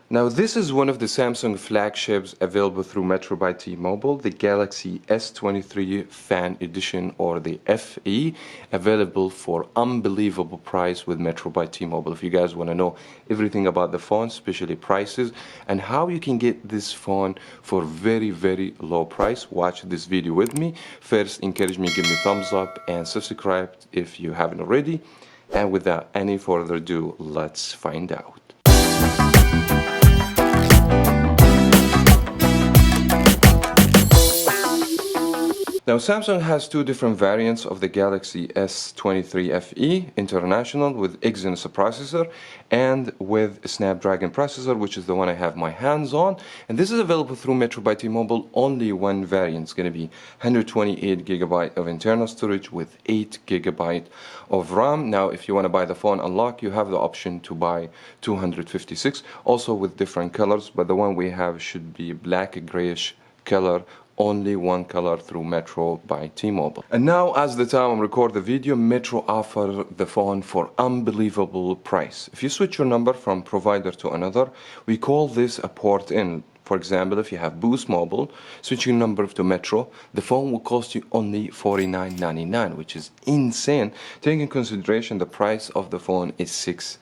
Now this is one of the Samsung flagships available through Metro by T-Mobile, the Galaxy S23 Fan Edition, or the FE, available for unbelievable price with Metro by T-Mobile. If you guys want to know everything about the phone, especially prices and how you can get this phone for very low price, watch this video with me. First, encourage me, give me thumbs up and subscribe if you haven't already. And without any further ado, let's find out. Now Samsung has two different variants of the Galaxy S23 FE, international with Exynos processor and with a Snapdragon processor, which is the one I have my hands on. And this is available through Metro by T-Mobile. Only one variant. It's going to be 128GB of internal storage with 8GB of RAM. Now if you want to buy the phone unlocked, you have the option to buy 256, also with different colors, but the one we have should be black grayish color. Only one color through Metro by T-Mobile. And now, as the time I record the video, Metro offer the phone for unbelievable price. If you switch your number from provider to another, we call this a port in. For example, if you have Boost Mobile, switching number to Metro, the phone will cost you only $49.99, which is insane. Taking into consideration the price of the phone is $600.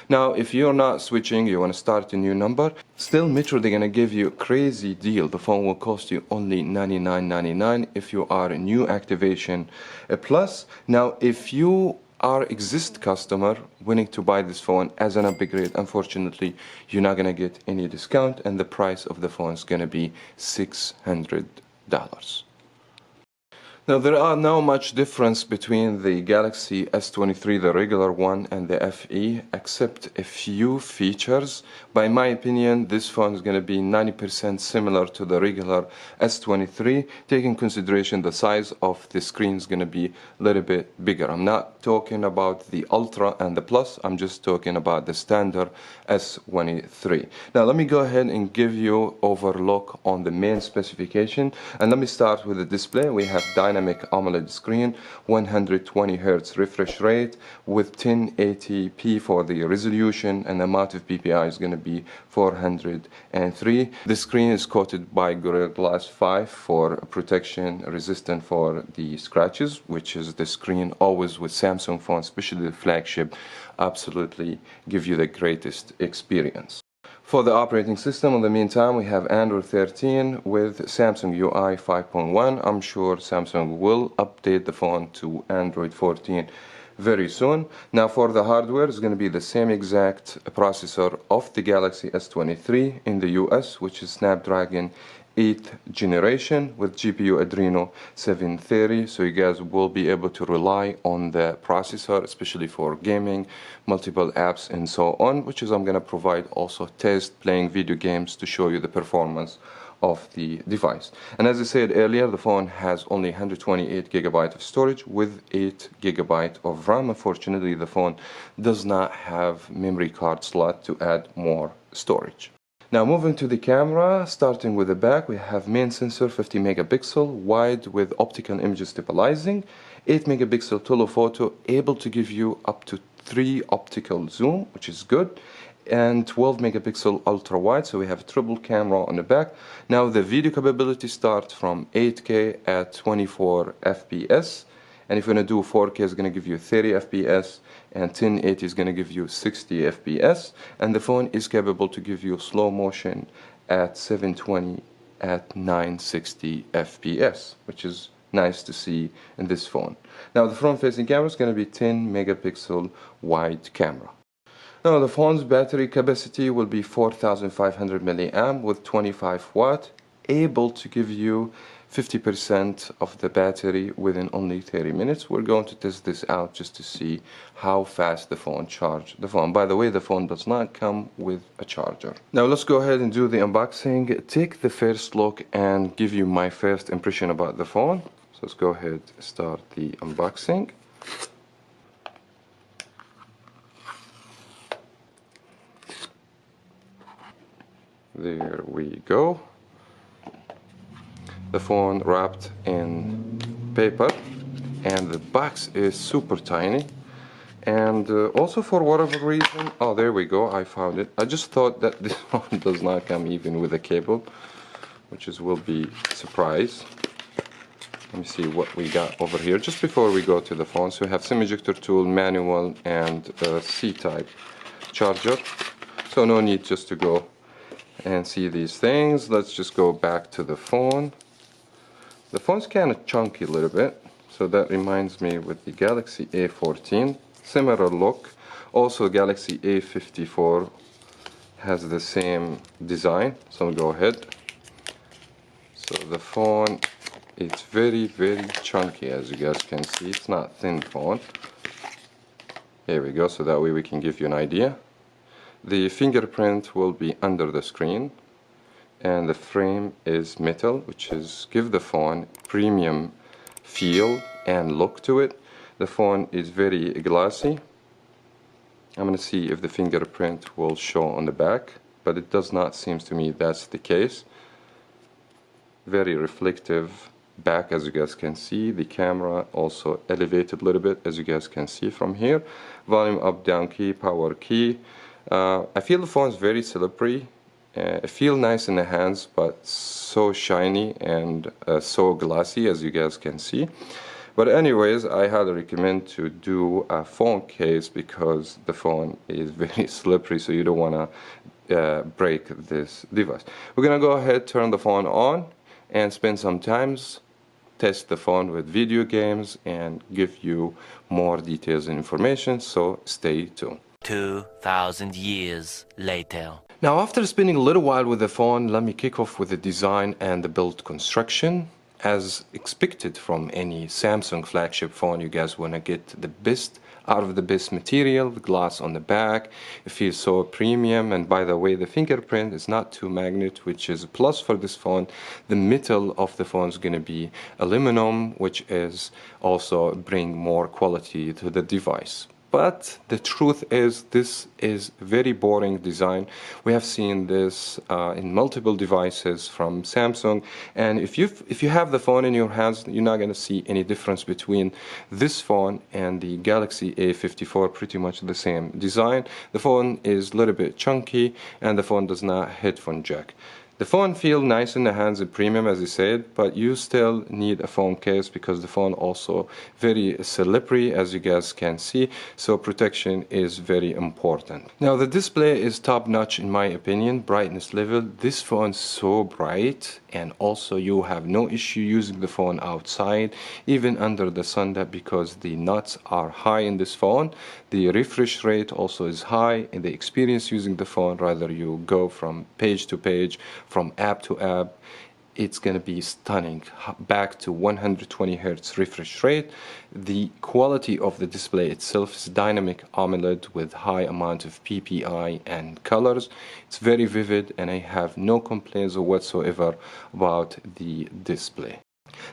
Now, if you're not switching, you want to start a new number, still Metro, they're going to give you a crazy deal. The phone will cost you only $99.99 if you are a new activation plus. Now, if you are exist customer willing to buy this phone as an upgrade, unfortunately you're not going to get any discount and the price of the phone is going to be $600. Now there are not much difference between the Galaxy S23, the regular one, and the FE, except a few features. By my opinion, this phone is going to be 90% similar to the regular S23. Taking consideration the size of the screen is going to be a little bit bigger. I'm not talking about the Ultra and the Plus, I'm just talking about the standard S23. Now let me go ahead and give you overlook on the main specification, and let me start with the display. We have dynamic AMOLED screen, 120 Hz refresh rate with 1080p for the resolution, and the amount of PPI is going to be 403. The screen is coated by Gorilla Glass 5 for protection, resistant for the scratches, which is the screen always with Samsung phones, especially the flagship, absolutely give you the greatest experience. For the operating system, in the meantime, we have Android 13 with Samsung UI 5.1. I'm sure Samsung will update the phone to Android 14 very soon. Now for the hardware, it's going to be the same exact processor of the Galaxy S23 in the US, which is Snapdragon 8th generation with GPU Adreno 730, so you guys will be able to rely on the processor, especially for gaming, multiple apps and so on, which is I'm going to provide also test playing video games to show you the performance of the device. And as I said earlier, the phone has only 128GB of storage with 8GB of RAM. Unfortunately, the phone does not have memory card slot to add more storage. Now moving to the camera, starting with the back, we have main sensor 50 megapixel, wide with optical image stabilizing, 8 megapixel telephoto, able to give you up to 3 optical zoom, which is good, and 12 megapixel ultra wide, so we have a triple camera on the back. Now the video capability starts from 8K at 24 FPS. And if you're going to do 4K, it's going to give you 30 FPS, and 1080 is going to give you 60 FPS. And the phone is capable to give you slow motion at 720 at 960 FPS, which is nice to see in this phone. Now the front-facing camera is going to be 10 megapixel wide camera. Now the phone's battery capacity will be 4500 milliamp with 25 watt, able to give you 50% of the battery within only 30 minutes. We're going to test this out just to see how fast the phone charges the phone. By the way, the phone does not come with a charger. Now let's go ahead and do the unboxing, take the first look and give you my first impression about the phone. So let's go ahead and start the unboxing. There we go. The phone wrapped in paper, and the box is super tiny, And also for whatever reason, oh, there we go, I found it. I just thought that this one does not come even with a cable, which will be surprise. Let me see what we got over here just before we go to the phone. So we have SIM ejector tool, manual, and C-type charger. So no need just to go and see these things. Let's just go back to the phone. The phone's kind of chunky a little bit, so that reminds me with the Galaxy A14, similar look. Also Galaxy A54 has the same design, so go ahead. So the phone, it's very chunky, as you guys can see. It's not thin phone. Here we go, so that way we can give you an idea. The fingerprint will be under the screen, and the frame is metal, which is give the phone premium feel and look to it. The phone is very glossy. I'm going to see if the fingerprint will show on the back, but it does not seem to me that's the case. Very reflective back, as you guys can see. The camera also elevated a little bit, as you guys can see from here. Volume up down key, power key. I feel the phone is very slippery. It feels nice in the hands, but so shiny and so glossy, as you guys can see. But anyways, I highly recommend to do a phone case because the phone is very slippery, so you don't want to break this device. We're gonna go ahead, turn the phone on, and spend some time test the phone with video games and give you more details and information, so stay tuned. 2,000 years later. Now, after spending a little while with the phone, let me kick off with the design and the build construction. As expected from any Samsung flagship phone, you guys want to get the best out of the best material. The glass on the back, it feels so premium, and by the way, the fingerprint is not too magnet, which is a plus for this phone. The metal of the phone is going to be aluminum, which is also bring more quality to the device. But the truth is, this is very boring design. We have seen this in multiple devices from Samsung, and if you have the phone in your hands, you're not going to see any difference between this phone and the Galaxy A54. Pretty much the same design. The phone is a little bit chunky, and the phone does not headphone jack. The phone feels nice in the hands and premium, as I said, but you still need a phone case because the phone also very slippery, as you guys can see, so protection is very important. Now, the display is top notch in my opinion. Brightness level, this phone is so bright, and also you have no issue using the phone outside, even under the sun, that because the notch are high in this phone. The refresh rate also is high, and the experience using the phone, rather you go from page to page, from app to app, it's going to be stunning. Back to 120 Hz refresh rate. The quality of the display itself is dynamic AMOLED with high amount of PPI and colors. It's very vivid, and I have no complaints whatsoever about the display.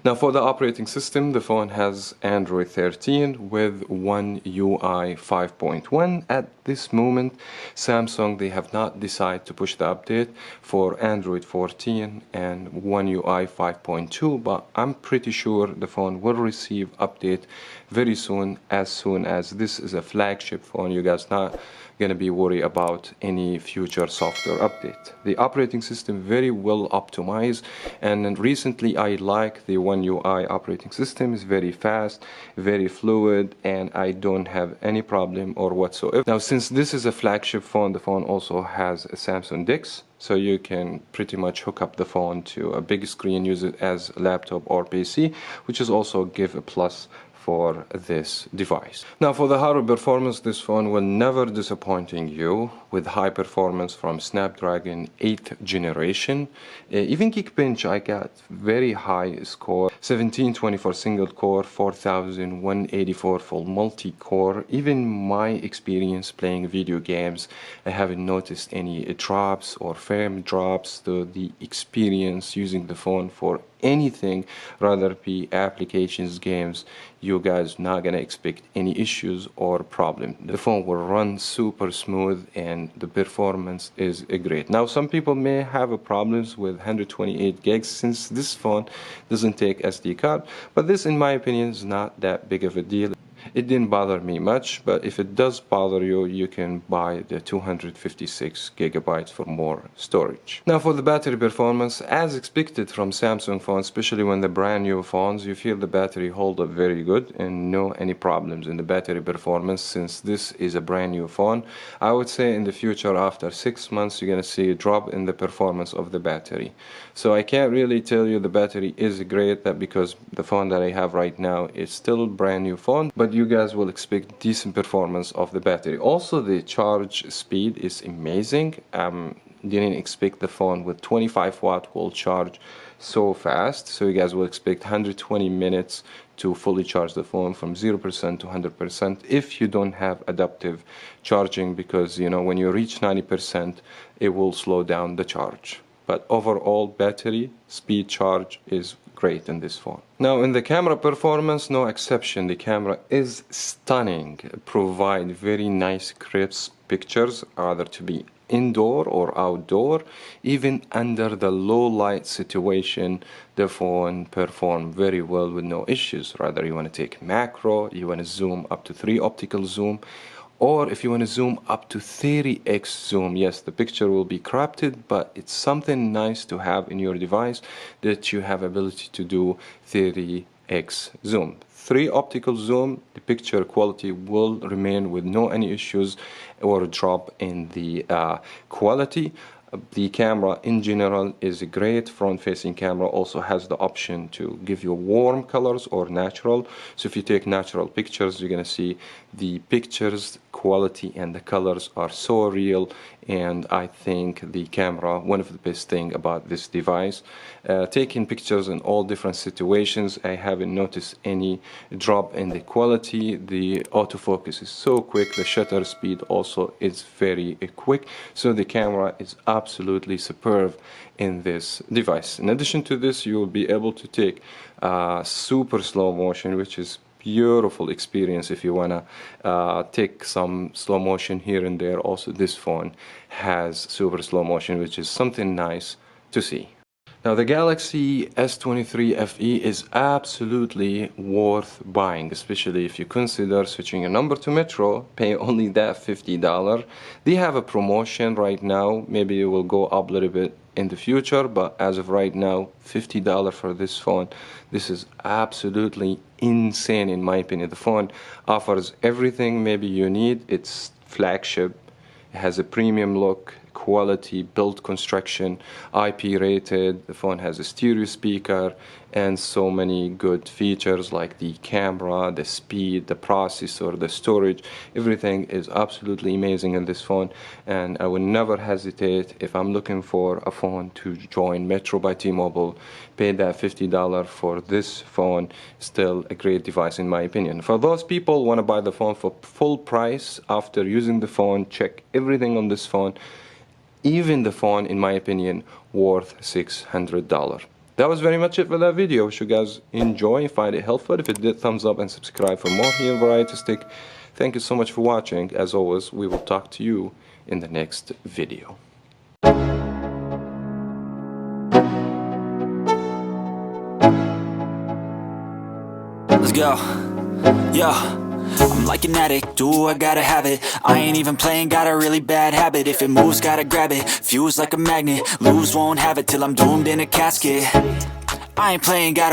Now, for the operating system, the phone has Android 13 with One UI 5.1. At this moment, Samsung, they have not decided to push the update for Android 14 and One UI 5.2, but I'm pretty sure the phone will receive update very soon as this is a flagship phone. You guys not gonna be worried about any future software update. The operating system very well optimized, and recently I like the One UI operating system. Is very fast, very fluid, and I don't have any problem or whatsoever. Now, since this is a flagship phone, the phone also has a Samsung DeX, so you can pretty much hook up the phone to a big screen, use it as a laptop or PC, which is also give a plus for this device. Now, for the hardware performance, this phone will never disappointing you with high performance from Snapdragon 8th generation. Even Geekbench, I got very high score, 1724 single core, 4184 full multi-core. Even my experience playing video games, I haven't noticed any drops or frame drops. To the experience using the phone for anything, rather be applications, games, you guys not gonna expect any issues or problem. The phone will run super smooth, and the performance is great. Now, some people may have a problems with 128 gigs since this phone doesn't take SD card, but this, in my opinion, is not that big of a deal. It didn't bother me much, but if it does bother you, you can buy the 256 gigabytes for more storage. Now for the battery performance, as expected from Samsung phones, especially when they're brand new phones, you feel the battery hold up very good and no any problems in the battery performance. Since this is a brand new phone, I would say in the future, after 6 months, you're gonna see a drop in the performance of the battery. So I can't really tell you the battery is great, that because the phone that I have right now is still a brand new phone, but you guys will expect decent performance of the battery. Also, the charge speed is amazing. Didn't expect the phone with 25 watt will charge so fast, so you guys will expect 120 minutes to fully charge the phone from 0% to 100% if you don't have adaptive charging, because you know when you reach 90% it will slow down the charge. But overall battery speed charge is great in this phone. Now in the camera performance, no exception. The camera is stunning, provide very nice crisp pictures, either to be indoor or outdoor. Even under the low light situation, the phone performed very well with no issues. Rather you want to take macro, you want to zoom up to 3 optical zoom, or if you want to zoom up to 30x zoom, yes, the picture will be cropped, but it's something nice to have in your device that you have ability to do 30x zoom. 3 optical zoom, the picture quality will remain with no any issues or drop in the quality. The camera in general is a great front-facing camera. Also has the option to give you warm colors or natural. So if you take natural pictures, you're gonna see the pictures quality and the colors are so real. And I think the camera, one of the best thing about this device, taking pictures in all different situations, I haven't noticed any drop in the quality. The autofocus is so quick. The shutter speed also is very quick. So the camera is absolutely superb in this device. In addition to this, you will be able to take super slow motion, which is beautiful experience if you wanna take some slow motion here and there. Also this phone has super slow motion, which is something nice to see. Now the Galaxy S23 FE is absolutely worth buying, especially if you consider switching your number to Metro, pay only that $50. They have a promotion right now. Maybe it will go up a little bit in the future, but as of right now, $50 for this phone. This is absolutely insane in my opinion. The phone offers everything maybe you need. It's flagship, it has a premium look, quality, build construction, IP rated. The phone has a stereo speaker and so many good features like the camera, the speed, the processor, the storage. Everything is absolutely amazing in this phone, and I would never hesitate if I'm looking for a phone to join Metro by T-Mobile, pay that $50 for this phone. Still a great device in my opinion. For those people who want to buy the phone for full price after using the phone, check everything on this phone. Even the phone, in my opinion, worth $600. That was very much it for that video. Wish you guys enjoy, find it helpful. If it did, thumbs up and subscribe for more here Variety Stick. Thank you so much for watching. As always, we will talk to you in the next video. Let's go. Yeah. I'm like an addict, do I gotta have it. I ain't even playing, got a really bad habit. If it moves, gotta grab it, fuse like a magnet. Lose, won't have it till I'm doomed in a casket. I ain't playing, gotta